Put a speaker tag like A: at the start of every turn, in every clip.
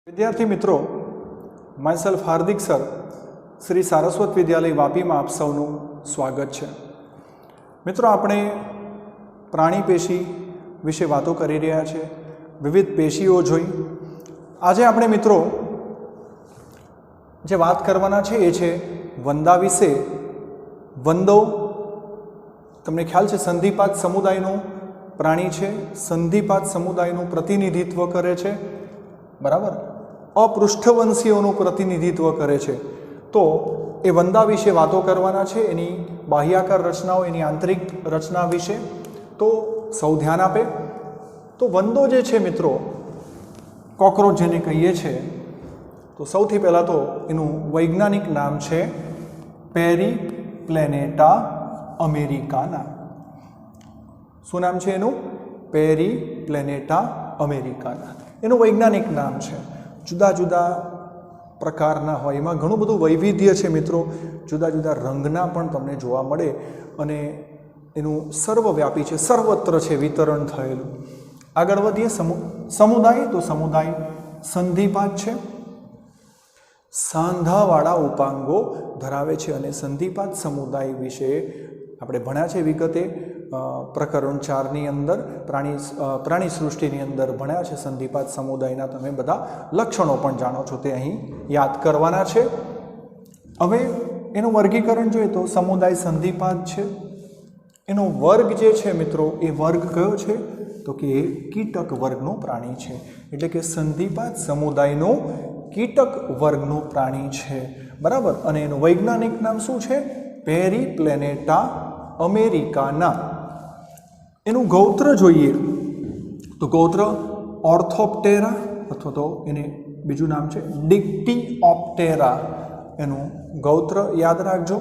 A: विद्यार्थी मित्रों, मायसेल्फ हार्दिक सर, श्री सारस्वत विद्यालय वापी में आप सौनु स्वागत है। मित्रों, आपणे प्राणी पेशी विषे वातो करी रह्या छे, विविध पेशीओ जोई। आज आपणे मित्रों जे बात करवाना छे ए छे वंदा विषे। वंदो तमने ख्याल छे संधिपात समुदायनो प्राणी छे, संधिपात समुदायनु प्रतिनिधित्व करे छे, बराबर। अपृष्ठवंशीओનું प्रतिनिधित्व करे छे। तो ए वंदा विषे वातो करवाना छे, एनी बाह्याकार रचनाओ, एनी आंतरिक रचना विषे। तो सौ ध्यान आपे। तो वंदो जे छे मित्रों, कॉकरोच जेने कहीए छे, तो सौथी पहला तो एनु वैज्ञानिक नाम छे पेरिप्लेनेटा अमेरिकाना। शुं नाम छे एनु? पेरिप्लेनेटा अमेरिकाना एनु वैज्ञानिक नाम छे। जुदा जुदा प्रकारना होय, एमां घणुं बधुं वैविध्य छे मित्रों। जुदा जुदा रंगना पण तमने जोवा मळे अने एनुं सर्वव्यापी छे, सर्वत्र छे वितरण थयेलुं। आगळ वधीए। समुदाय, तो समुदाय संधिपात छे, सांधावाळा उपांगो धरावे छे। अने संधिपात समुदाय विषे आपणे भण्या छे विगते प्रकरण 4 नी अंदर प्राणी सृष्टिनी अंदर भण्या छे। संधिपात समुदायना तमे बधा लक्षणों पण जाणो छो, ते અહીં याद करवाना छे। हवे एनुं वर्गीकरण जोईए तो समुदाय संधिपात छे। एनो वर्ग जे छे मित्रों, ए वर्ग कयो छे? तो कि कीटक वर्गनो प्राणी छे। एटले के संधिपात समुदायनो कीटक वर्गनो प्राणी छे, बराबर। अने एनुं वैज्ञानिक नाम शुं छे? पेरिप्लेनेटा अमेरिकाना। एनु गौत्र जोईए तो गौत्र ऑर्थोप्टेरा, अथवा तो एने बीजू नाम छे डिक्टीऑप्टेरा। एनु गौत्र याद राखजो।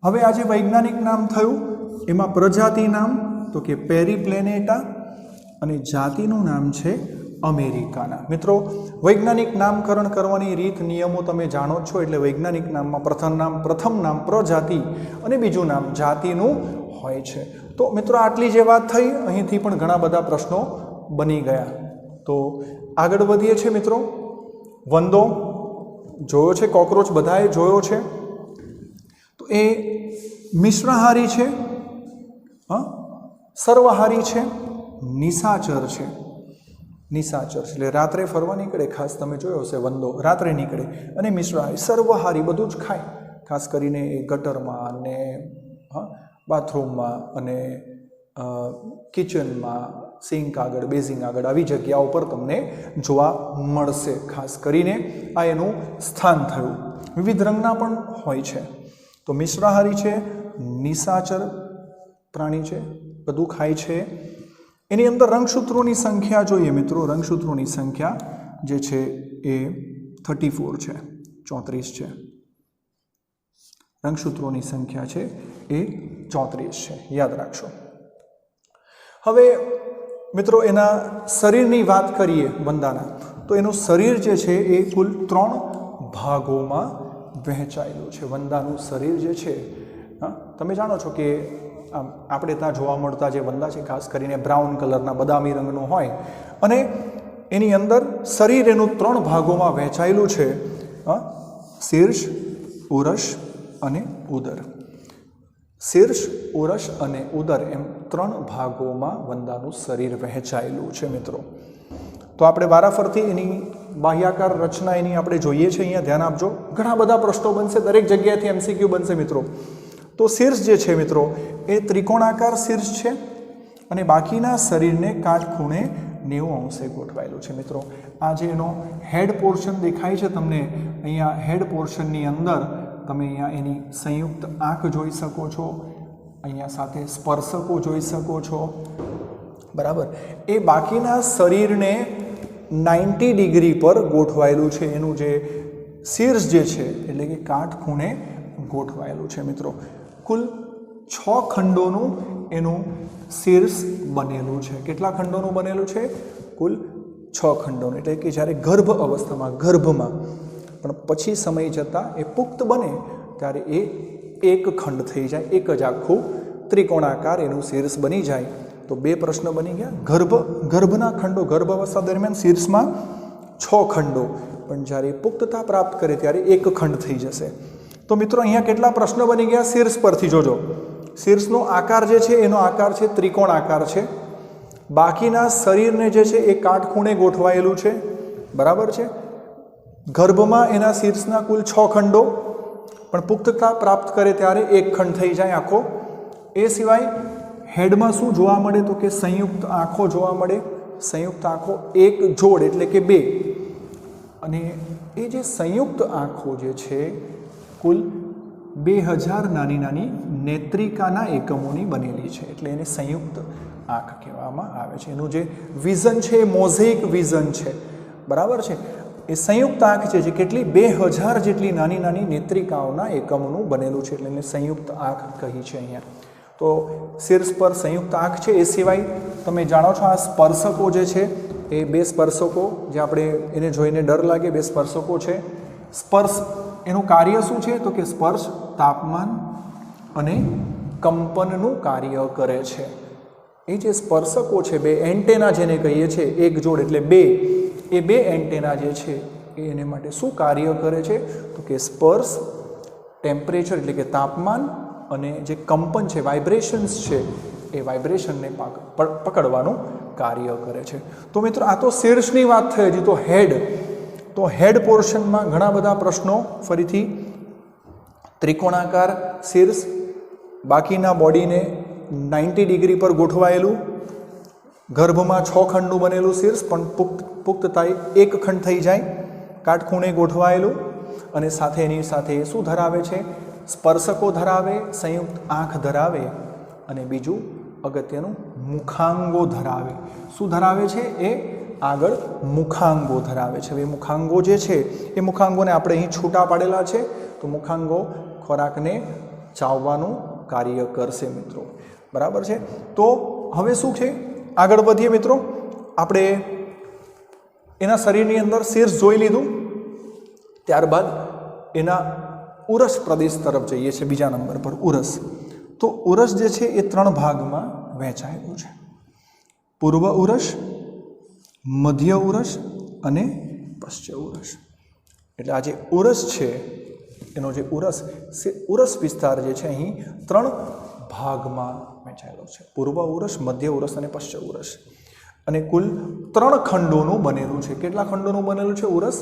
A: हवे आज वैज्ञानिक नाम थयुं, एमां प्रजाति नाम तो कि पेरिप्लेनेटा अने जातिनुं नाम छे अमेरिकाना। मित्रों, वैज्ञानिक नामकरण करवानी रीत नियमों तमे जाणो छो। एटले वैज्ञानिक नाममां प्रथम नाम प्रजाति अने बीजू नाम जातिनुं होय छे। तो मित्रों, आटली जे वात थई, અહીંથી પણ ઘણા બધા પ્રશ્નો બની ગયા। તો આગળ વધીએ છે मित्रों। વંદો જોયો છે, કોકરોચ બધાએ જોયો છે। તો એ મિશ્રાહારી છે, સર્વહારી છે, નિશાચર છે। નિશાચર એટલે રાત્રે ફરવા નીકળે, ખાસ તમે જોયો હશે વંદો રાત્રે નીકળે। અને મિશ્રાહારી સર્વહારી બધું જ ખાય, ખાસ કરીને એ ગટરમાં અને બાથરૂમમાં અને કિચનમાં, સિંક આગળ, બેઝિંગ આગળ, આવી જગ્યાઓ પર તમને જોવા મળશે। ખાસ કરીને આ એનું સ્થાન થયું। વિવિધ રંગના પણ હોય છે। તો મિશ્રાહારી છે, નિશાચર પ્રાણી છે, બધું ખાય છે। એની અંદર રંગસૂત્રોની સંખ્યા જોઈએ મિત્રો। રંગસૂત્રોની સંખ્યા જે છે એ 34 છે, 34 છે। રંગસૂત્રોની સંખ્યા છે એ 34 છે, યાદ રાખશો। હવે મિત્રો એના શરીરની વાત કરીએ વંદાના, તો એનું શરીર જે છે એ કુલ 3 ભાગોમાં વહેંચાયેલું છે। વંદાનું શરીર જે છે, તમે જાણો છો કે આપણે ત્યાં જોવા મળતા જે વંદા છે ખાસ કરીને બ્રાઉન કલરના બદામી રંગનું હોય, અને એની અંદર શરીર એનું 3 ભાગોમાં વહેંચાયેલું છે। શીર્ષ, ઉરસ અને ઉદર। શીર્ષ, ઉરસ અને ઉદર એમ 3 ભાગોમાં વંદાનું શરીર વહેંચાયેલું છે મિત્રો। તો આપણે વારાફરતી એની બાહ્યાકાર રચના એની આપણે જોઈએ છીએ। અહીંયા ધ્યાન આપજો, ઘણા બધા પ્રશ્નો બનશે, દરેક જગ્યાએથી MCQ બનશે મિત્રો। તો શીર્ષ જે છે મિત્રો એ ત્રિકોણાકાર શીર્ષ છે, અને બાકીના શરીરને કાટખૂણે 90 અંશે ગોઠવાયેલું છે મિત્રો। આ જે એનો હેડ પોર્શન દેખાય છે તમને, અહીંયા હેડ પોર્શનની અંદર તમે અહીંયા એની સંયુક્ત આંખ જોઈ શકો છો, અહીંયા સાથે સ્પર્શકો જોઈ શકો છો, બરાબર। એ બાકીના શરીરને 90 ડિગ્રી પર ગોઠવાયેલું છે। એનું જે શીર્ષ જે છે એટલે કે કાટખૂણે ગોઠવાયેલું છે મિત્રો। કુલ 6 ખંડોનું એનું શીર્ષ બનેલું છે। કેટલા ખંડોનું બનેલું છે? કુલ 6 ખંડોનું। એટલે કે જ્યારે ગર્ભ અવસ્થામાં, ગર્ભમાં, પણ પછી સમય જતાં એ પુખ્ત બને ત્યારે એ એક ખંડ થઈ જાય, એક જ આખું ત્રિકોણાકાર એનું શીર્ષ બની જાય। તો 2 પ્રશ્ન બની ગયા। ગર્ભના ખંડો, ગર્ભાવસ્થા દરમિયાન શીર્ષમાં 6 ખંડો, પણ જ્યારે પુખ્તતા પ્રાપ્ત કરે ત્યારે 1 ખંડ થઈ જશે. તો મિત્રો અહીંયા કેટલા પ્રશ્નો બની ગયા શીર્ષ પરથી જોજો. શીર્ષનો આકાર જે છે એનો આકાર છે ત્રિકોણ આકાર છે. બાકીના શરીરને જે છે એ કાટખૂણે ગોઠવાયેલું છે, બરાબર છે. ગર્ભમાં એના શીર્ષના કુલ 6 ખંડો, પણ પુખ્તતા પ્રાપ્ત કરે ત્યારે 1 ખંડ થઈ જાય આખો. એ સિવાય હેડમાં શું જોવા મળે તો કે સંયુક્ત આંખો જોવા મળે. સંયુક્ત આંખો 1 જોડ એટલે કે 2, અને એ જે સંયુક્ત આંખો જે છે કુલ 2000 નાની નાની નેત્રિકાના એકમોની બનેલી છે, એટલે એને સંયુક્ત આંખ કહેવામાં આવે છે. એનું જે વિઝન છે એ મોઝેઇક વિઝન છે, બરાબર છે. એ સંયુક્ત આંખ જે કેટલી 2000 જેટલી નાની નાની નેત્રિકાઓના એકમોનું બનેલું છે, એટલે એને સંયુક્ત આંખ કહી છે અહીંયા. તો શીર્ષ પર સંયુક્ત આંખ છે. એ સિવાય તમે જાણો છો આ સ્પર્શકો જે છે એ 2 સ્પર્શકો, જે આપણે એને જોઈને ડર લાગે, 2 સ્પર્શકો છે. સ્પર્શ એનું કાર્ય શું છે તો કે સ્પર્શ તાપમાન અને કંપનનું કાર્ય કરે છે. એ જે સ્પર્શકો છે 2 એન્ટેના જેને કહીએ છીએ, 1 જોડ એટલે 2, એ 2 એન્ટેના જે છે એ એને માટે શું કાર્ય કરે છે તો કે સ્પર્શ, ટેમ્પરેચર એટલે કે તાપમાન, અને જે કંપન છે વાઇબ્રેશન્સ છે એ વાઇબ્રેશનને પકડવાનું કાર્ય કરે છે. તો મિત્રો આ તો શીર્ષની વાત થઈ. હજી તો હેડ પોર્શનમાં ઘણા બધા પ્રશ્નો. ફરીથી ત્રિકોણાકાર શીર્ષ, બાકીના બોડીને 90 ડિગ્રી પર ગોઠવાયેલું, ગર્ભમાં 6 ખંડનું બનેલું શીર્ષ, પણ પુખ્તતાએ 1 ખંડ થઈ જાય, કાટખૂણે ગોઠવાયેલું, અને સાથે એની સાથે શું ધરાવે છે સ્પર્શકો ધરાવે, સંયુક્ત આંખ ધરાવે, અને બીજું અગત્યનું મુખાંગો ધરાવે. શું ધરાવે છે એ આગળ મુખાંગો ધરાવે છે. હવે મુખાંગો જે છે એ મુખાંગોને આપણે અહીં છૂટા પાડેલા છે. તો મુખાંગો ખોરાકને ચાવવાનું કાર્ય કરશે મિત્રો, બરાબર છે. તો હવે શું છે, આગળ વધીએ મિત્રો. આપણે એના શરીરની અંદર શીર્ષ જોઈ લીધું, ત્યારબાદ એના ઉરસ પ્રદેશ તરફ જઈએ છીએ. બીજા નંબર પર ઉરસ. તો ઉરસ જે છે એ 3 ભાગમાં વહેંચાયેલું છે: પૂર્વ ઉરસ, મધ્ય ઉરસ અને પશ્ચિમ ઉરસ. એટલે આ જે ઉરસ છે એનો જે ઉરસ વિસ્તાર જે છે અહીં 3 ભાગમાં વહેંચાયેલો છે: પૂર્વ ઉરસ, મધ્ય ઉરસ અને પશ્ચિમ ઉરસ. અને કુલ 3 ખંડોનું બનેલું છે. કેટલા ખંડોનું બનેલું છે ઉરસ?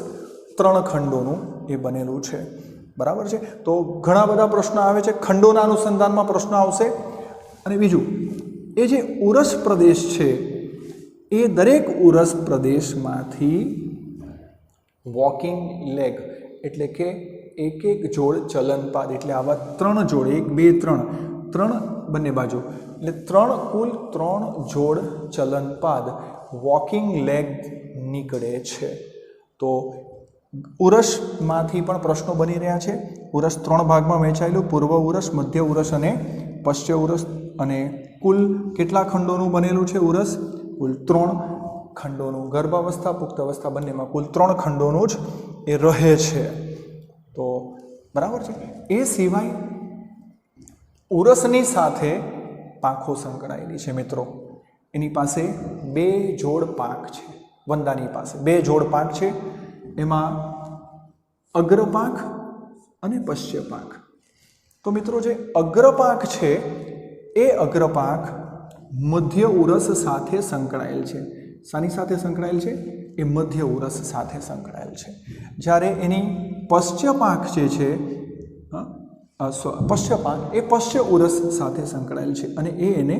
A: 3 ખંડોનું એ બનેલું છે, બરાબર છે. તો ઘણા બધા પ્રશ્નો આવે છે, ખંડોના અનુસંધાનમાં પ્રશ્નો આવશે. અને બીજું, એ જે ઉરસ પ્રદેશ છે એ દરેક ઉરસ પ્રદેશમાંથી વોકિંગ લેગ એટલે કે 1 જોડ ચલનપાદ, એટલે આવા 3 જોડ, 1 2 3 બંને બાજુ, એટલે કુલ 3 જોડ ચલનપાદ વોકિંગ લેગ નીકળે છે. તો ઉરસમાંથી પણ પ્રશ્નો બની રહ્યા છે. ઉરસ 3 ભાગમાં વહેંચાયેલું: પૂર્વ ઉરસ, મધ્ય ઉરસ અને પશ્ચિમ ઉરસ. અને કુલ કેટલા ખંડોનું બનેલું છે ઉરસ? કુલ 3 ખંડોનું. ગર્ભાવસ્થા, પુખ્ત અવસ્થા બંનેમાં કુલ 3 ખંડોનું જ એ રહે છે. તો બરાબર છે. એ સિવાય ઉરસની સાથે પાંખો સંકળાયેલી છે મિત્રો. એની પાસે 2 જોડ પાંખ છે. વંદાની પાસે 2 જોડ પાંખ છે. એમાં અગ્રપાંખ અને પશ્ચિમ પાંખ. તો મિત્રો જે અગ્રપાંખ છે એ અગ્રપાંખ મધ્ય ઉરસ સાથે સંકળાયેલ છે. શાની સાથે સંકળાયેલ છે? એ મધ્ય ઉરસ સાથે સંકળાયેલ છે. જ્યારે એની પશ્ચિમ પાંખ જે છે પશ્ચિમ પાંખ એ પશ્ચિમ ઉરસ સાથે સંકળાયેલ છે, અને એને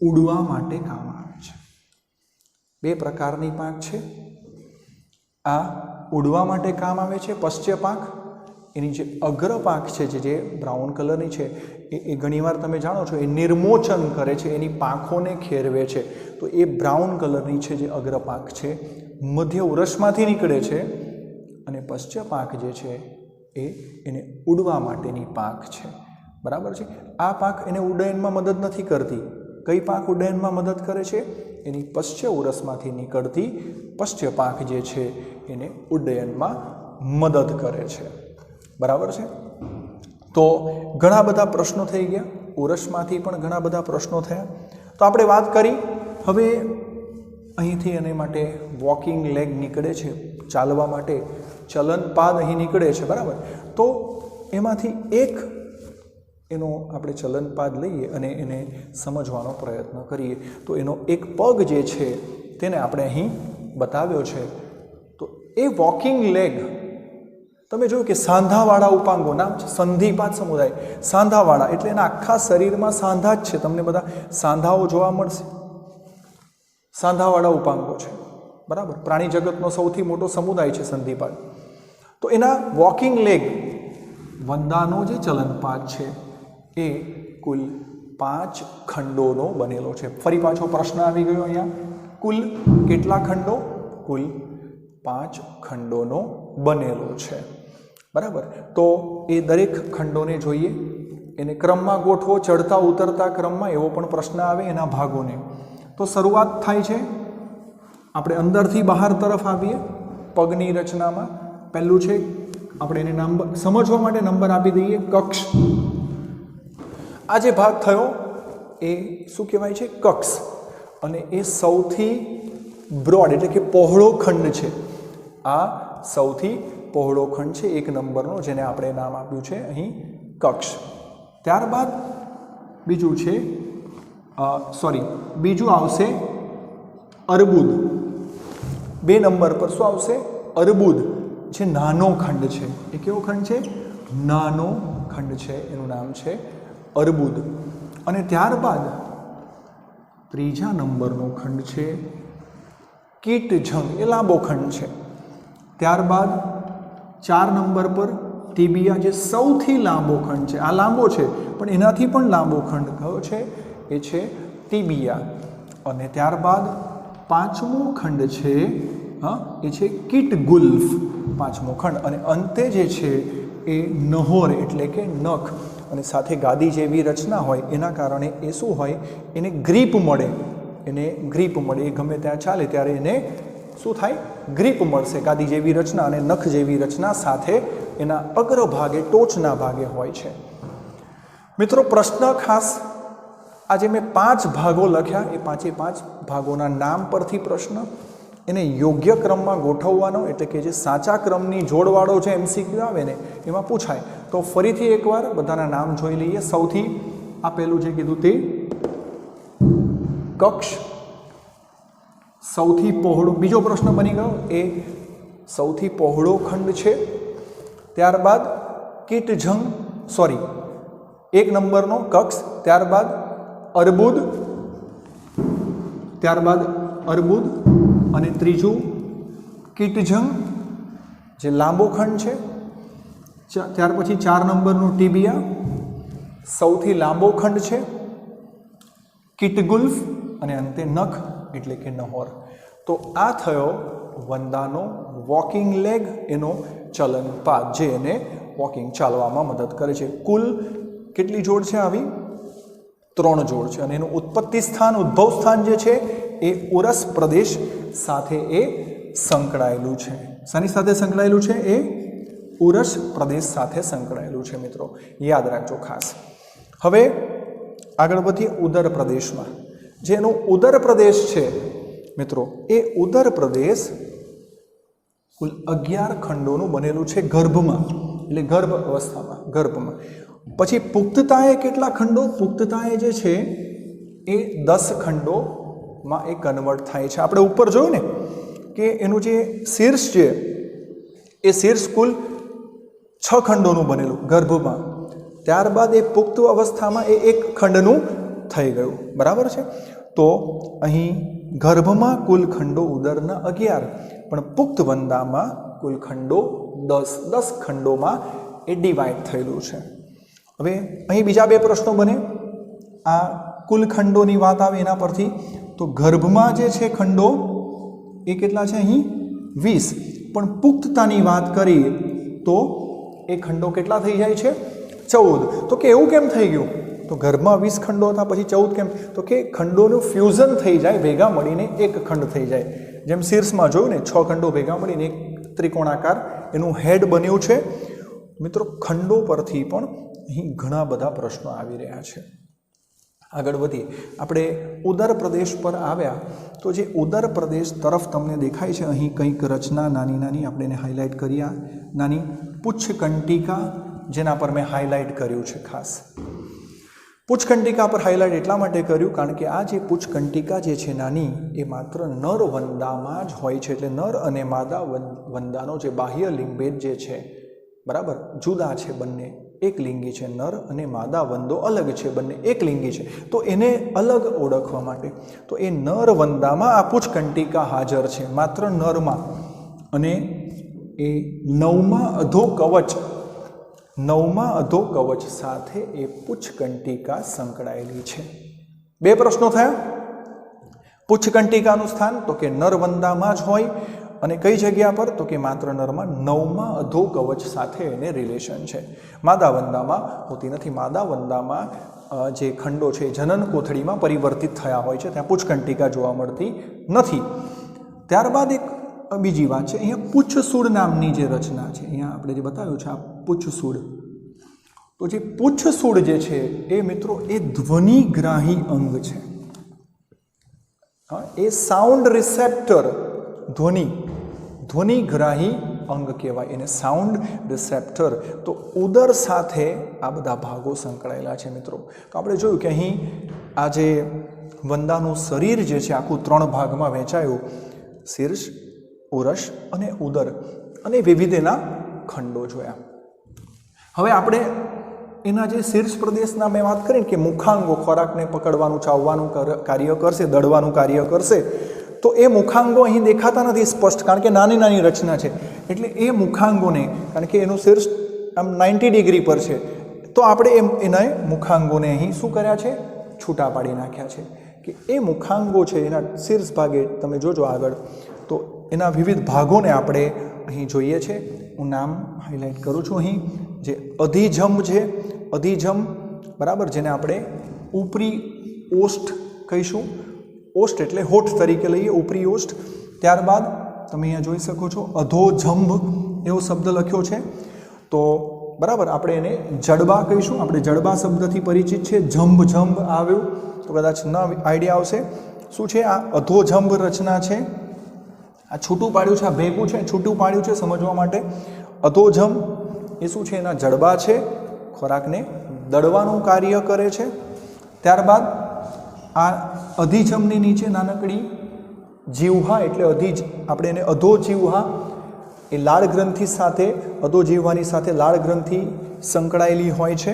A: ઉડવા માટે કામ આવે છે. 2 પ્રકારની પાંખ છે. આ ઉડવા માટે કામ આવે છે પશ્ચિમ પાંખ. એની જે અગ્ર પાંખ છે જે બ્રાઉન કલરની છે એ ઘણીવાર તમે જાણો છો એ નિર્મોચન કરે છે, એની પાંખોને ખેરવે છે. તો એ બ્રાઉન કલરની છે જે અગ્ર પાંખ છે, મધ્ય ઉરસમાંથી નીકળે છે. અને પશ્ચિમ પાંખ જે છે એને ઉડવા માટેની પાંખ છે, બરાબર છે. આ પાંખ એને ઉડ્ડયનમાં મદદ નથી કરતી. કઈ પાંખ ઉડ્ડયનમાં મદદ કરે છે? એની પશ્ચિમ ઉરસમાંથી નીકળતી પશ્ચિમ પાંખ જે છે એને ઉડ્ડયનમાં મદદ કરે છે, બરાબર છે. તો ઘણા બધા પ્રશ્નો થઈ ગયા. ઉરસમાંથી પણ ઘણા બધા પ્રશ્નો થયા. તો આપણે વાત કરી હવે અહીંથી એને માટે વોકિંગ લેગ નીકળે છે ચાલવા માટે ચલનપાદ અહીં નીકળે છે, બરાબર. તો એમાંથી એક એનો આપણે ચલનપાદ લઈએ અને એને સમજવાનો પ્રયત્ન કરીએ. તો એનો એક પગ જે છે તેને આપણે અહીં બતાવ્યો છે. તો એ વોકિંગ લેગ, તમે જોયું કે સાંધાવાળા ઉપાંગો, નામ છે સંધિપાદ સમુદાય. સાંધાવાળા એટલે એના આખા શરીરમાં સાંધા જ છે. તમને બધા સાંધાઓ જોવા મળશે. સાંધાવાળા ઉપાંગો છે, બરાબર. પ્રાણી જગતનો સૌથી મોટો સમુદાય છે સંધિપાદ. તો એના વોકિંગ લેગ, વંદાનો જે ચલનપાદ છે એ કુલ 5 ખંડોનો બનેલો છે. ફરી પાછો પ્રશ્ન આવી ગયો અહીંયા. કુલ કેટલા ખંડો? કુલ 5 ખંડોનો બનેલો છે, બરાબર. તો એ દરેક ખંડોને જોઈએ, એને ક્રમમાં ગોઠવો, ચડતા ઉતરતા ક્રમમાં, એવો પણ પ્રશ્ન આવે એના ભાગોને. તો શરૂઆત થાય છે, આપણે અંદરથી બહાર તરફ આવીએ પગની રચનામાં. પહેલું છે, આપણે એને નામ સમજવા માટે નંબર આપી દઈએ, કક્ષ. આ જે ભાગ થયો એ શું કહેવાય છે? કક્ષ. અને એ સૌથી બ્રોડ એટલે કે પહોળો ખંડ છે. આ સૌથી પહોળો ખંડ છે 1 નંબરનો, જેને આપણે નામ આપ્યું છે અહીં કક્ષ. ત્યારબાદ બીજું છે બીજું આવશે અર્બુદ. 2 નંબર પર શું આવશે? અર્બુદ, જે નાનો ખંડ છે. એ કેવો ખંડ છે? નાનો ખંડ છે, એનું નામ છે અર્બુદ. અને ત્યારબાદ 3જા નંબરનો ખંડ છે કીટજંગ, એ લાંબો ખંડ છે. ત્યારબાદ 4 નંબર પર ટીબિયા, જે સૌથી લાંબો ખંડ છે. આ લાંબો છે પણ એનાથી પણ લાંબો ખંડ કયો છે? એ છે ટીબિયા. અને ત્યારબાદ 5મો ખંડ છે એ છે કીટગુલ્ફ, 5મો ખંડ. અને અંતે જે છે એ નહોર એટલે કે નખ, અને સાથે ગાદી જેવી રચના હોય એના કારણે એ શું હોય? એને ગ્રીપ મળે. એને ગ્રીપ મળે. એ ગમે ત્યાં ચાલે ત્યારે એને શું થાય? ગ્રીપ મળશે. ગાદી જેવી રચના અને નખ જેવી રચના સાથે એના અગ્રભાગે, ટોચના ભાગે હોય છે. મિત્રો, પ્રશ્ન ખાસ આજે મેં 5 ભાગો લખ્યા, એ 5 ભાગોના નામ પરથી પ્રશ્ન, એને યોગ્ય ક્રમમાં ગોઠવવાનો, એટલે કે જે સાચા ક્રમની જોડવાળો જે MCQ આવે ને એમાં પૂછાય. તો ફરીથી એકવાર બધાના નામ જોઈ લઈએ. સૌથી આ પહેલું જે કીધું તે કક્ષ, સૌથી પહોળો. બીજો પ્રશ્ન બની ગયો, એ સૌથી પહોળો ખંડ છે. ત્યારબાદ કીટજંગ, 1 નંબરનો કક્ષ. ત્યારબાદ અર્બુદ, અને ત્રીજું કીટજંગ, જે લાંબો ખંડ છે. ત્યાર પછી 4 નંબરનું ટીબિયા, સૌથી લાંબો ખંડ છે. કીટગુલ્ફ, અને અંતે નખ એટલે કે નહોર. તો આ થયો વંદાનો વોકિંગ લેગ, એનો ચલનપાદ, જે એને વોકિંગ ચાલવામાં મદદ કરે છે. કુલ કેટલી જોડ છે? આવી 3 જોડ છે. અને એનું ઉત્પત્તિ સ્થાન, ઉદ્ભવ સ્થાન જે છે એ ઉરસ પ્રદેશ સાથે એ સંકળાયેલું છે. શાની સાથે સંકળાયેલું છે? એ ઉરસ પ્રદેશ સાથે સંકળાયેલું છે. મિત્રો, યાદ રાખજો ખાસ. હવે આગળ વધીએ ઉદર પ્રદેશમાં. જેનો ઉદર પ્રદેશ છે મિત્રો, એ ઉદર પ્રદેશ કુલ 11 ખંડોનું બનેલું છે ગર્ભમાં, એટલે ગર્ભ અવસ્થામાં, ગર્ભમાં. પછી પુખ્તતાએ કેટલા ખંડો? પુખ્તતાએ જે છે એ 10 ખંડોમાં એ કન્વર્ટ થાય છે. આપણે ઉપર જોયું ને કે એનું જે શીર્ષ છે એ શીર્ષ કુલ 6 ખંડોનું બનેલું ગર્ભમાં. ત્યારબાદ એ પુખ્ત અવસ્થામાં એ 1 ખંડનું થઈ ગયું, બરાબર છે. તો અહીં ગર્ભમાં કુલ ખંડો ઉદરના 11, પણ પુખ્ત વંદામાં કુલ ખંડો 10 ખંડોમાં એ ડિવાઈડ થયેલું છે. હવે અહીં બીજા 2 પ્રશ્નો બને. આ કુલ ખંડોની વાત આવે એના પરથી. તો ગર્ભમાં જે છે ખંડો એ કેટલા છે? અહીં 20. પણ પુખ્તતાની વાત કરીએ તો એ ખંડો કેટલા થઈ જાય છે? 14. તો કે એવું કેમ થઈ ગયું? તો ગર્ભમાં 20 ખંડો હતા, પછી 14 કેમ? તો કે ખંડોનું ફ્યુઝન થઈ જાય, ભેગા મળીને 1 ખંડ થઈ જાય. જેમ શીર્ષમાં જોયું ને, 6 ખંડો ભેગા મળીને એક ત્રિકોણાકાર એનું હેડ બન્યું છે. મિત્રો, ખંડો પરથી પણ અહીં ઘણા બધા પ્રશ્નો આવી રહ્યા છે. આગળ વધીએ, આપણે ઉદર પ્રદેશ પર આવ્યા તો જે ઉદર પ્રદેશ તરફ તમને દેખાય છે અહીં કંઈક રચના નાની નાની આપણે એને હાઇલાઇટ કરી, આ નાની પુચ્છકંટિકા જેના પર મેં હાઇલાઇટ કર્યું છે ખાસ. પુચ્છકંટિકા પર હાઇલાઇટ એટલા માટે કર્યું કારણ કે આ જે પુચ્છકંટિકા જે છે નાની એ માત્ર નર વંદામાં જ હોય છે. એટલે નર અને માદા વંદાનો જે બાહ્ય લિંગભેદ જે છે બરાબર જુદા છે, બંને એક લિંગી છે. નર અને માદા વંદો અલગ છે, બંને એક લિંગી છે. તો એને અલગ ઓળખવા માટે તો એ નર વંદામાં આ પુચ્છકંટિકા હાજર છે, માત્ર નરમાં. અને એ નવમા અધો કવચ સાથે એ પુચ્છકંટિકા સંકળાયેલી છે. બે પ્રશ્નો થયા. પુચ્છકંટિકાનું સ્થાન તો કે નરવંદામાં જ હોય અને કઈ જગ્યા પર તો કે માત્ર નરમાં નવમા અધો કવચ સાથે એને રિલેશન છે. માદા વંદામાં હોતી નથી. માદા વંદામાં જે ખંડો છે જનન કોથળીમાં પરિવર્તિત થયા હોય છે, ત્યાં પુચ્છકંટિકા જોવા મળતી નથી. ત્યારબાદ એક બીજી વાત છે, અહીંયા પુચ્છસૂળ નામની જે રચના છે, અહીંયા આપણે જે બતાવ્યું છે આ પુચ્છસૂળ. તો જે પુચ્છસૂળ જે છે એ મિત્રો એ ધ્વનિગ્રાહી અંગ છે. એ સાઉન્ડ રિસેપ્ટર ધ્વનિગ્રાહી અંગ કહેવાય એને, સાઉન્ડ રિસેપ્ટર. તો ઉદર સાથે આ બધા ભાગો સંકળાયેલા છે મિત્રો. તો આપણે જોયું કે અહીં આ જે વંદાનું શરીર જે છે આખું 3 ભાગમાં વહેંચાયું, શીર્ષ, ઉરસ અને ઉદર, અને વિવિધ એના ખંડો જોયા. હવે આપણે એના જે શીર્ષ પ્રદેશના મેં વાત કરી કે મુખાંગો ખોરાકને પકડવાનું, ચાવવાનું કાર્ય કરશે, દળવાનું કાર્ય કરશે, તો એ મુખાંગો અહીં દેખાતા નથી સ્પષ્ટ કારણ કે નાની નાની રચના છે. એટલે એ મુખાંગોને, કારણ કે એનું શીર્ષ આમ 90 ડિગ્રી પર છે, તો આપણે એના મુખાંગોને અહીં શું કર્યા છે, છૂટા પાડી નાખ્યા છે. કે એ મુખાંગો છે એના શીર્ષ ભાગે તમે જોજો આગળ, તો એના વિવિધ ભાગોને આપણે અહીં જોઈએ છે. હું નામ હાઇલાઇટ કરું છું અહીં. જે અધિજમ છે, અધિજમ બરાબર, જેને આપણે ઉપરી ઓષ્ઠ કહીશું. ઓષ્ઠ એટલે હોઠ તરીકે લઈએ, ઉપરી ઓષ્ઠ. ત્યારબાદ તમે અહીંયા જોઈ શકો છો અધોજંભ એવો શબ્દ લખ્યો છે. તો બરાબર આપણે એને જડબા કહીશું. આપણે જડબા શબ્દથી પરિચિત છે. જંભ આવ્યું તો કદાચ ન આઈડિયા આવશે. શું છે આ અધોજંભ રચના છે. આ છૂટું પાડ્યું છે, આ ભેગું છે, છૂટું પાડ્યું છે સમજવા માટે. અધોજંભ એ શું છે, એના જડબા છે, ખોરાકને દળવાનું કાર્ય કરે છે. ત્યારબાદ આ અધિજમની નીચે નાનકડી જીવહા, એટલે આપણે એને અધોજીવહા, એ લાળ ગ્રંથિ સાથે, અધોજીવહાની સાથે લાળ ગ્રંથિ સંકળાયેલી હોય છે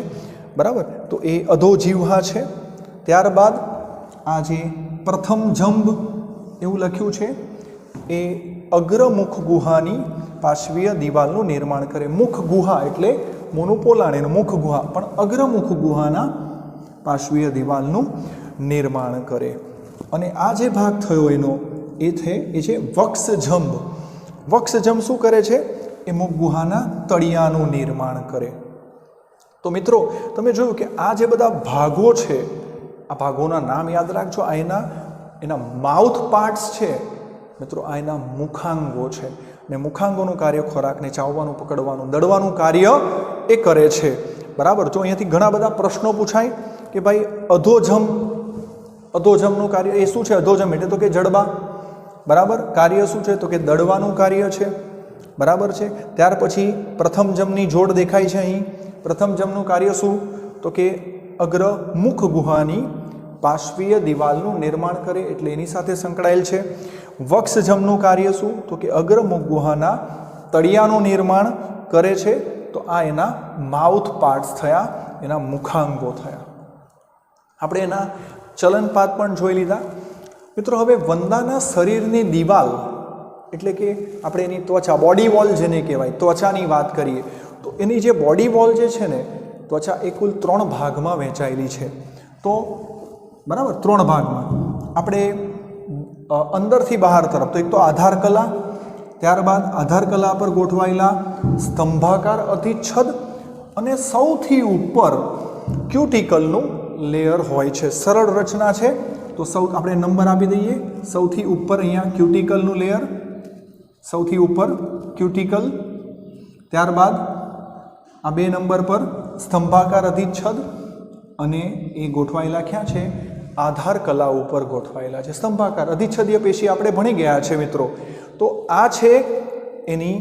A: બરાબર. તો એ અધોજીવહા છે. ત્યારબાદ આ જે પ્રથમ જંભ એવું લખ્યું છે એ અગ્રમુખ ગુહાની પાર્શ્વીય દિવાલનું નિર્માણ કરે. મુખ ગુહા એટલે મોનું પોલાણ, એનું મુખ ગુહા, પણ અગ્રમુખ ગુહાના પાર્શ્વીય દિવાલનું નિર્માણ કરે. અને આ જે ભાગ થયો એનો એ છે વક્ષજંભ. વક્ષજંભ શું કરે છે, એ મુખ ગુહાના તળિયાનું નિર્માણ કરે. તો મિત્રો તમે જોયું કે આ જે બધા ભાગો છે, આ ભાગોના નામ યાદ રાખજો. આ એના માઉથ પાર્ટ્સ છે મિત્રો, આ એના મુખાંગો છે. ને મુખાંગોનું કાર્ય ખોરાકને ચાવવાનું, પકડવાનું, દળવાનું કાર્ય એ કરે છે બરાબર. જો અહીંયાથી ઘણા બધા પ્રશ્નો પૂછાય કે ભાઈ અધોજમનું કાર્ય એ શું છે. અધોજમ એટલે તો કે જડબા બરાબર. કાર્ય શું છે તો કે દળવાનું કાર્ય છે બરાબર છે. ત્યાર પછી પ્રથમ જમની જોડ દેખાય છે અહીં. પ્રથમ જમનું કાર્ય શું તો કે અગ્ર મુખ ગુહાની પાર્શ્વીય દિવાલનું નિર્માણ કરે, એટલે એની સાથે સંકળાયેલ છે. વક્ષજમનું કાર્ય શું તો કે અગ્રમુખ ગુહાના તળિયાનું નિર્માણ કરે છે. તો આ એના માઉથ પાર્ટ્સ થયા, એના મુખાંગો થયા. આપણે એના ચલનપાત પણ જોઈ લીધા મિત્રો. હવે વંદાના શરીરની દિવાલ એટલે કે આપણે એની ત્વચા, બોડી વોલ જેને કહેવાય, ત્વચાની વાત કરીએ તો એની જે બોડી વોલ જે છે ને, ત્વચા એ કુલ 3 ભાગમાં વહેંચાયેલી છે. તો બરાબર 3 ભાગમાં આપણે અંદરથી બહાર તરફ તો એક તો આધાર કલા, ત્યારબાદ આધાર કલા પર ગોઠવાયેલા સ્તંભાકાર અધિચ્છદ, અને સૌથી ઉપર ક્યુટિકલનું લેયર હોય છે. સરળ રચના છે તો આપણે નંબર આપી દઈએ. સૌથી ઉપર અહીંયા ક્યુટિકલનું લેયર, સૌથી ઉપર ક્યુટિકલ. ત્યારબાદ આ 2 નંબર પર સ્તંભાકાર અધિચ્છદ, અને એ ગોઠવાયેલા ક્યાં છે? આધાર કલા ઉપર ગોઠવાયેલા છે. સ્તંભાકાર અધિચ્છદીય પેશી આપણે ભણી ગયા છે મિત્રો. તો આ છે એની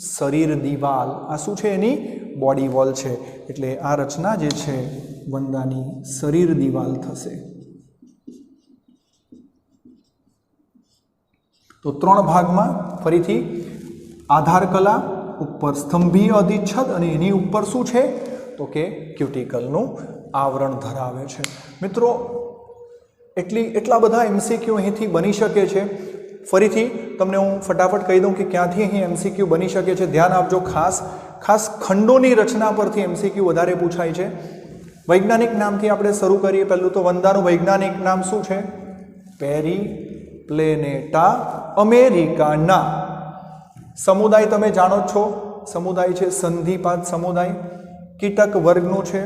A: શરીર દિવાલ. આ શું છે? એની બોડી વોલ છે. એટલે આ રચના જે છે વંદાની શરીર દિવાલ થશે. તો 3 ભાગમાં ફરીથી આધાર કલા, ઉપર સ્તંભીય અધિચ્છદ અને એની ઉપર શું છે? તો કે ક્યુટિકલનું આવરણ ધરાવે છે. મિત્રો એટલા બધા એમસીક્યુ અહીંથી બની શકે છે. ફરીથી તમને હું ફટાફટ કહી દઉં કે ક્યાંથી અહીં એમસીક્યુ બની શકે છે. ધ્યાન આપજો. ખાસ ખંડોની રચના પરથી એમસીક્યુ વધારે પૂછાય છે. વૈજ્ઞાનિક નામથી આપણે શરૂ કરીએ. પહેલું તો વંદાનું વૈજ્ઞાનિક નામ શું છે? પેરીપ્લેનેટા અમેરિકાના. સમુદાય તમે જાણો જ છો. સમુદાય છે સંધિપાદ સમુદાય. કીટક વર્ગનું છે.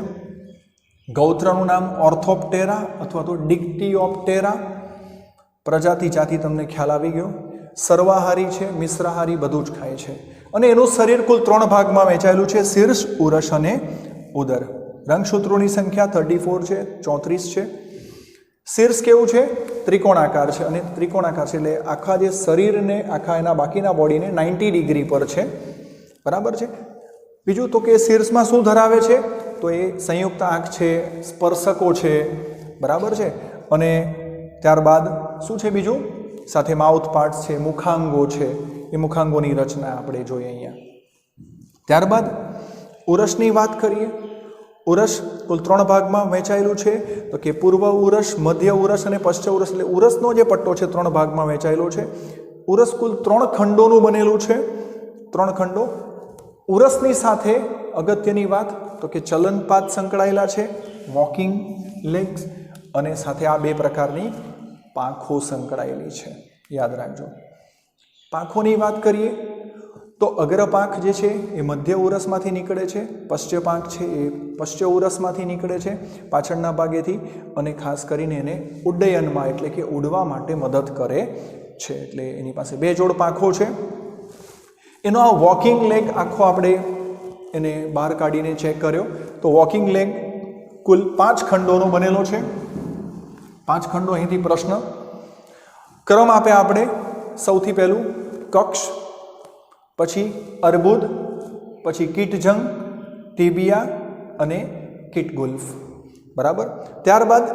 A: ગૌત્રનું નામ ઓર્થોપ્ટેરા અથવા તો ડિક્ટીઓપ્ટેરા. પ્રજાતિ જાતિ તમને ખ્યાલ આવી ગયો. સર્વાહારી છે, મિશ્રાહારી, બધું જ ખાય છે. અને એનું શરીર કુલ 3 ભાગમાં વહેંચાયેલું છે: શીર્ષ, ઉરસ અને ઉદર. રંગસૂત્રોની સંખ્યા 34 છે, 34 છે. શીર્ષ કેવું છે? ત્રિકોણાકાર છે. અને ત્રિકોણાકાર છે એટલે આખા જે શરીરને, આખા એના બાકીના બોડીને 90 ડિગ્રી પર છે. બરાબર છે. બીજું તો કે શીર્ષમાં શું ધરાવે છે? તો એ સંયુક્ત આંખ છે, સ્પર્શકો છે. બરાબર છે. અને ત્યારબાદ શું છે બીજું? સાથે માઉથ પાર્ટ્સ છે, મુખાંગો છે. એ મુખાંગોની રચના આપણે જોઈએ અહીંયા. ત્યારબાદ ઉરસની વાત કરીએ. ઉરસ કુલ 3 ભાગમાં વહેંચાયેલું છે. તો કે પૂર્વ ઉરસ, મધ્ય ઉરસ અને પશ્ચ ઉરસ. એટલે ઉરસનો જે પટ્ટો છે 3 ભાગમાં વહેંચાયેલો છે. ઉરસ કુલ 3 ખંડોનું બનેલું છે. 3 ખંડો. ઉરસની સાથે અગત્યની વાત તો કે ચલનપાદ સંકળાયેલા છે, વોકિંગ લેગ્સ, અને સાથે આ 2 પ્રકારની પાંખો સંકળાયેલી છે. યાદ રાખજો. પાંખોની વાત કરીએ તો અગ્રપાંખ જે છે એ મધ્ય ઉરસમાંથી નીકળે છે. પશ્ચ પાંખ છે એ પશ્ચ ઉરસમાંથી નીકળે છે પાછળના ભાગેથી. અને ખાસ કરીને એને ઉડ્ડયનમાં એટલે કે ઉડવા માટે મદદ કરે છે. એટલે એની પાસે 2 જોડ પાંખો છે. એનો આ વોકિંગ લેગ આખો આપણે એને બહાર કાઢીને ચેક કર્યો. તો વોકિંગ લેગ કુલ 5 ખંડોનો બનેલો છે. 5 ખંડો. અહીંથી પ્રશ્ન ક્રમ આપે આપણે. સૌથી પહેલું કક્ષ, પછી અર્બુદ, પછી કીટજંગ, ટીબિયા અને કીટગુલ્ફ. બરાબર. ત્યારબાદ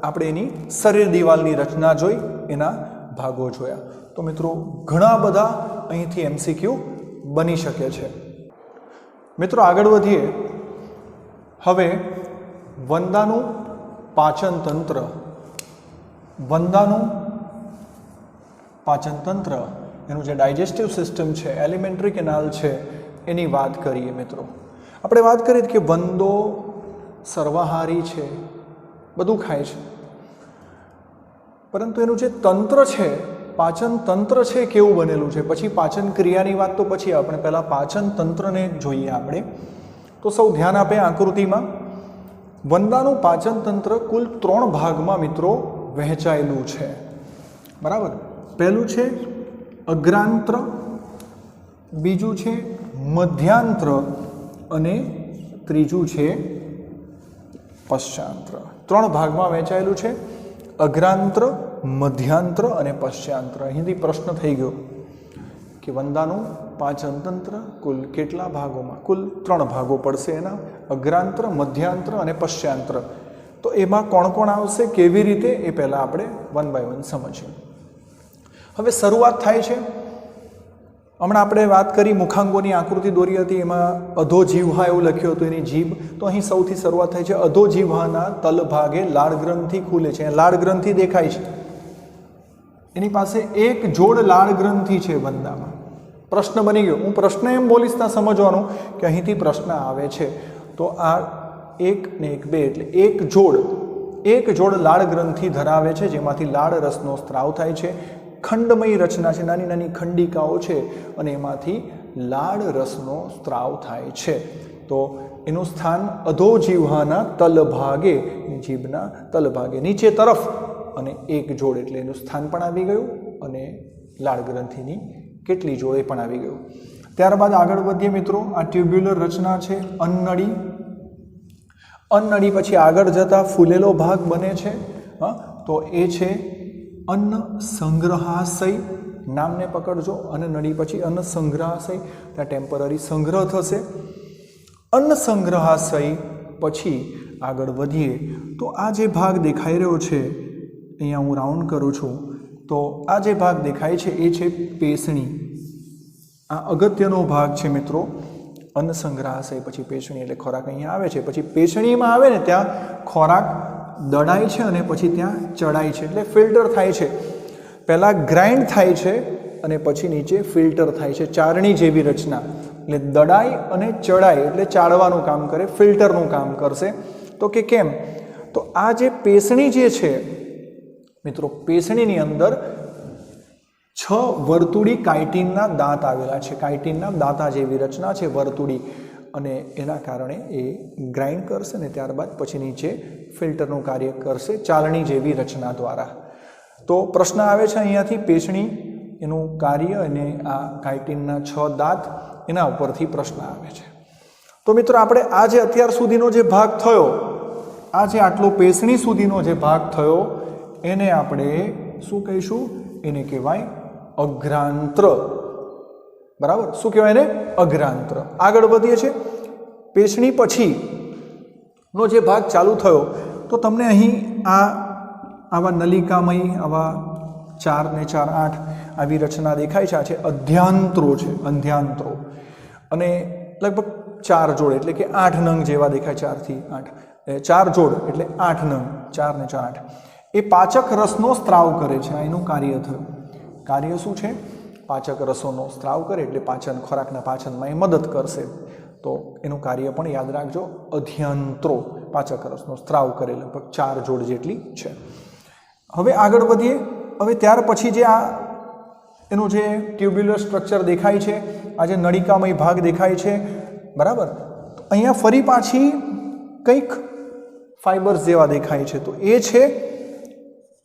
A: આપણે એની શરીર દિવાલની રચના જોઈ, એના ભાગો જોયા. તો મિત્રો ઘણા બધા અહીંથી એમસીક્યુ બની શકે છે. મિત્રો આગળ વધીએ. હવે વંદાનું પાચન તંત્ર. વંદાનું પાચન તંત્ર, એનું જે ડાયજેસ્ટિવ સિસ્ટમ છે, એલિમેન્ટરી કેનાલ છે, એની વાત કરીએ મિત્રો. આપણે વાત કરીએ કે વંદો સર્વાહારી છે, બધું ખાય છે, પરંતુ એનું જે તંત્ર છે, પાચન તંત્ર છે, કેવું બનેલું છે. પછી પાચન ક્રિયાની વાત તો પછી આપણે પહેલાં પાચન તંત્રને જોઈએ આપણે. તો સૌ ધ્યાન આપે આકૃતિમાં. વંદાનું પાચન તંત્ર કુલ 3 ભાગમાં મિત્રો વહેંચાયેલું છે. બરાબર. પહેલું છે અગ્રાંત્ર, બીજું છે મધ્યાંત્ર અને ત્રીજું છે પશ્ચાંત્ર. 3 ભાગમાં વહેંચાયેલું છે. અગ્રાંત્ર, મધ્યાંત્ર અને પશ્ચાંત્ર. અહીંથી પ્રશ્ન થઈ ગયો કે વંદાનું પાચન તંત્ર કુલ કેટલા ભાગોમાં? કુલ 3 ભાગો પડશે એના: અગ્રાંત્ર, મધ્યાંત્ર અને પશ્ચાંત્ર. તો એમાં કોણ કોણ આવશે, કેવી રીતે, એ પહેલાં આપણે 1 by 1 સમજીએ. હવે શરૂઆત થાય છે. હમણાં આપણે વાત કરી, મુખાંગોની આકૃતિ દોરી હતી, એમાં અધો જીહ્વા એવું લખ્યું હતું, એની જીભ. તો અહીં સૌથી શરૂઆત થાય છે. અધો જીહ્વાના તલ ભાગે લાળ ગ્રંથિ ખુલે છે. લાળ ગ્રંથિ દેખાય છે. એની પાસે 1 જોડ લાળ ગ્રંથિ છે વંદામાં. પ્રશ્ન બની ગયો. હું પ્રશ્ન એમ બોલીશ ત્યાં સમજવાનું કે અહીંથી પ્રશ્ન આવે છે. તો આ 1 ને 1 2 એટલે 1 જોડ લાળ ગ્રંથિ ધરાવે છે, જેમાંથી લાળ રસનો સ્ત્રાવ થાય છે. ખંડમય રચના છે, નાની નાની ખંડિકાઓ છે, અને એમાંથી લાળ રસનો સ્ત્રાવ થાય છે. તો એનું સ્થાન અધો જીહ્વાના તલભાગે, જીભના તલભાગે નીચે તરફ, અને 1 જોડ એટલે એનું સ્થાન પણ આવી ગયું, અને લાળ ગ્રંથિની કેટલી જોડ એ પણ આવી ગયું. ત્યારબાદ આગળ વધીએ મિત્રો. આ ટ્યુબ્યુલર રચના છે. અન્નળી. અન્નનળી પછી આગળ જતાં ફૂલેલો ભાગ બને છે, તો એ છે અન્ન સંગ્રહાશય. નામને પકડજો. અન્નનળી પછી અન્ન સંગ્રહાશય, ત્યાં ટેમ્પરરી સંગ્રહ થશે. અન્ન સંગ્રહાશય પછી આગળ વધીએ તો આ જે ભાગ દેખાઈ રહ્યો છે, અહીંયા હું રાઉન્ડ કરું છું, તો આ જે ભાગ દેખાય છે એ છે પેશણી. આ અગત્યનો ભાગ છે મિત્રો. અન્ન સંગ્રહાશય પછી પેશણી એટલે ખોરાક અહીંયા આવે છે. પછી પેશણીમાં આવે ને ત્યાં ખોરાક દળાય છે અને પછી ત્યાં ચડાય છે, એટલે ફિલ્ટર થાય છે. પહેલાં ગ્રાઇન્ડ થાય છે અને પછી નીચે ફિલ્ટર થાય છે. ચારણી જેવી રચના, એટલે દળાય અને ચડાય એટલે ચાળવાનું કામ કરે, ફિલ્ટરનું કામ કરશે. તો કે કેમ? તો આ જે પેશણી જે છે મિત્રો, પેશણીની અંદર 6 વર્તુળી કાઇટિનના દાંત આવેલા છે. કાઇટિનના દાંતા જેવી રચના છે વર્તુળી, અને એના કારણે એ ગ્રાઇન્ડ કરશે ને ત્યારબાદ પછી નીચે ફિલ્ટરનું કાર્ય કરશે ચાલણી જેવી રચના દ્વારા. તો પ્રશ્ન આવે છે અહીંયાથી પેશણી, એનું કાર્ય અને આ કાઇટિનના 6 દાંત, એના ઉપરથી પ્રશ્ન આવે છે. તો મિત્રો આપણે આ જે અત્યાર સુધીનો જે ભાગ થયો, આ જે આટલો પેશણી સુધીનો જે ભાગ થયો, એને આપણે શું કહીશું? એને કહેવાય અગ્રાંત્ર. બરાબર, શું કહેવાય એને? અગ્રાંત્ર. આગળ વધીએ છીએ. પેશણી પછીનો જે ભાગ ચાલુ થયો, તો તમને અહીં આવા નલિકામય આવા 4 ને 4 8 આવી રચના દેખાય છે. આ છે અધ્યાંત્રો છે, અંધ્યાંત્રો, અને લગભગ 4 જોડ એટલે કે 8 નંગ જેવા દેખાય. 4 થી 8, 4 જોડ એટલે 8 નંગ, 4 ને 4 8. એ પાચક રસનો સ્ત્રાવ કરે છે. આ એનું કાર્ય થયું. કાર્ય શું છે? પાચક રસોનો સ્ત્રાવ કરે એટલે પાચન, ખોરાકના પાચનમાં એ મદદ કરશે. તો એનું કાર્ય પણ યાદ રાખજો. અધ્યાંત્રો પાચક રસનો સ્ત્રાવ કરે, લગભગ 4 જોડ જેટલી છે. હવે આગળ વધીએ. હવે ત્યાર પછી જે આ એનું જે ટ્યુબ્યુલર સ્ટ્રક્ચર દેખાય છે, આ જે નળિકામય ભાગ દેખાય છે, બરાબર, અહીંયા ફરી પાછી કંઈક ફાઇબર્સ જેવા દેખાય છે. તો એ છે,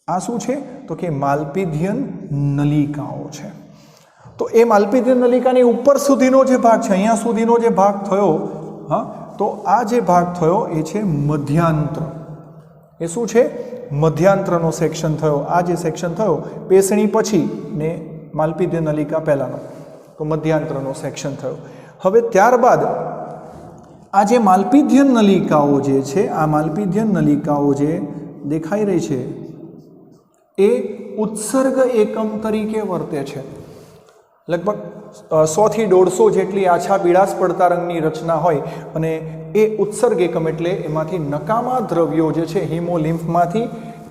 A: આ શું છે? તો કે માલ્પિધિયન નલિકાઓ છે. તો એ માલ્પિધિયન નલિકાની ઉપર સુધીનો જે ભાગ છે, અહીંયા સુધીનો જે ભાગ થયો, તો આ જે ભાગ થયો એ છે મધ્યાંત્ર. એ શું છે? મધ્યાંત્રનો સેક્શન થયો. આ જે સેક્શન થયો પેશણી પછી ને માલ્પિધિયન નલિકા પહેલાંનો, તો મધ્યાંત્રનો સેક્શન થયો. હવે ત્યારબાદ આ જે માલ્પિધિયન નલિકાઓ જે છે, આ માલ્પિધિયન નલિકાઓ જે દેખાઈ રહી છે એ ઉત્સર્ગ એકમ તરીકે વર્તે છે. લગભગ 100 થી 150 જેટલી આછા પીળાશ પડતા રંગની રચના હોય, અને એ ઉત્સર્ગ એકમ એટલે એમાંથી નકામા દ્રવ્યો જે છે હિમોલિમ્ફમાંથી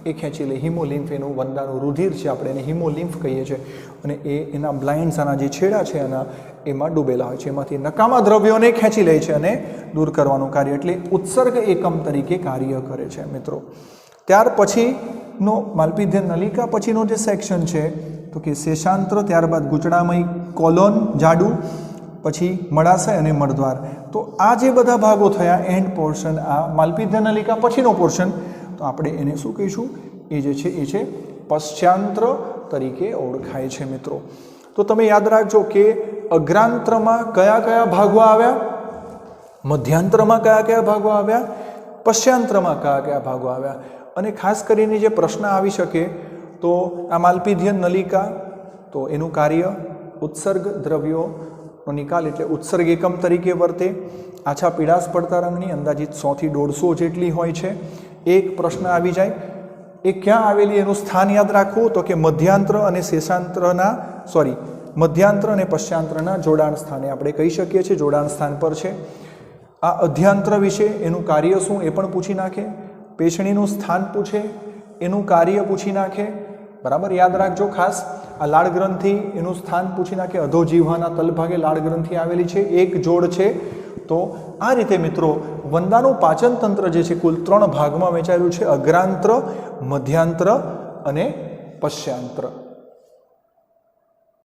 A: એ ખેંચી લે. હિમોલિમ્ફ એનું વંદાનું રુધિર છે, આપણે એને હિમોલિમ્ફ કહીએ છીએ, અને એ એના બ્લાઇન્ડ્સ, આના જે છેડા છે એના, એમાં ડૂબેલા હોય છે. એમાંથી નકામા દ્રવ્યોને ખેંચી લે છે અને દૂર કરવાનું કાર્ય, એટલે ઉત્સર્ગ એકમ તરીકે કાર્ય કરે છે મિત્રો. ત્યાર પછીનો માલ્પિધિયન નલિકા પછીનો જે સેક્શન છે, તો કે શેષાંત્ર, ત્યારબાદ ગૂંચળામય કોલોન જાડું, પછી મળાશય અને મળદ્વાર. તો આ જે બધા ભાગો થયા એન્ડ પોર્શન, આ માલ્પિધિયન નલિકા પછીનો પોર્શન, તો આપણે એને શું કહીશું? એ જે છે એ છે પશ્ચાંત્ર તરીકે ઓળખાય છે મિત્રો. તો તમે યાદ રાખજો કે અગ્રાંત્રમાં કયા કયા ભાગો આવ્યા, મધ્યાંત્રમાં કયા કયા ભાગો આવ્યા, પશ્ચાંત્રમાં કયા કયા ભાગો આવ્યા. અને ખાસ કરીને જે પ્રશ્ન આવી શકે, તો આ માલ્પિધિયન નલિકા, તો એનું કાર્ય ઉત્સર્ગ દ્રવ્યોનો નિકાલ એટલે ઉત્સર્ગ એકમ તરીકે વર્તે. આછા પીળાશ પડતા રંગની, અંદાજિત 100 થી 150 જેટલી હોય છે. એક પ્રશ્ન આવી જાય, એ ક્યાં આવેલી, એનું સ્થાન યાદ રાખવું. તો કે મધ્યાંત્ર અને શેષાંત્રના મધ્યાંત્ર અને પશ્ચાંત્રના જોડાણ સ્થાને આપણે કહી શકીએ છીએ, જોડાણ સ્થાન પર છે. આ અધ્યાંત્ર વિશે, એનું કાર્ય શું એ પણ પૂછી નાખે. પેશણીનું સ્થાન પૂછે, એનું કાર્ય પૂછી નાખે. બરાબર, યાદ રાખજો ખાસ. આ લાળ ગ્રંથિ, એનું સ્થાન પૂછી નાખે. અધોજીહ્વાના તલભાગે લાળ ગ્રંથિ આવેલી છે, એક જોડ છે. તો આ રીતે મિત્રો વંદાનું પાચન તંત્ર જે છે કુલ 3 ભાગમાં વહેંચાયેલું છે: અગ્રાંત્ર, મધ્યાંત્ર અને પશ્ચાંત્ર.